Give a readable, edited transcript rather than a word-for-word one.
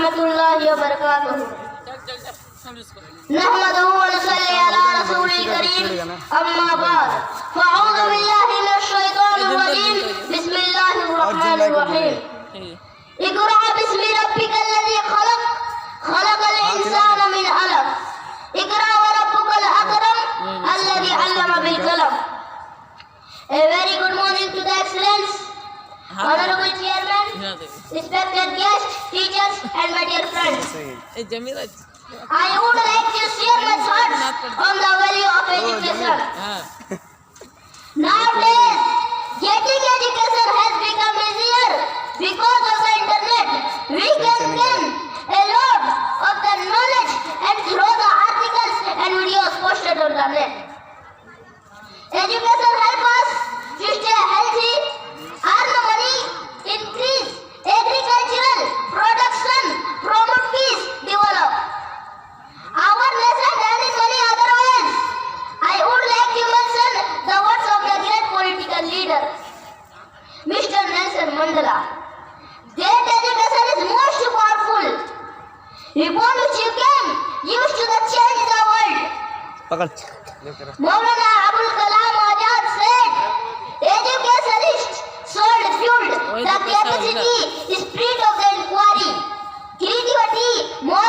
रहमतुल्लाहि व बरकातुहू। नहमदुहु व नसल्ली अला रसूलिल करीम, अम्मा बाद, फ़अऊज़ु बिल्लाहि मिनश शैतानिर रजीम, बिस्मिल्लाहिर रहमानिर रहीम। इक़रा बिस्मि रब्बिकल्लज़ी खलक़, खलक़ल इंसाना मिन अलक़, इक़रा व रब्बुकल अकरम, अल्लज़ी अल्लम बिल कलम। A very good morning to the excellence, honorable chairman, respected guests, teachers and my dear friends. I would like to share my thoughts on the value of education. Nowadays, getting education has become easier because of the internet. We can gain a lot of the knowledge and through the articles and videos posted on the net. Education helps us to stay healthy, earn money, increase agricultural production, promote peace, develop our nation and in many other ways. I would like to mention the words of the great political leader, Mr. Nelson Mandela. That education is most powerful, upon which you can use to the change the world. Maulana Abul Kalam Azad said, educationists should build the capacity, spirit of the inquiry, creativity, moral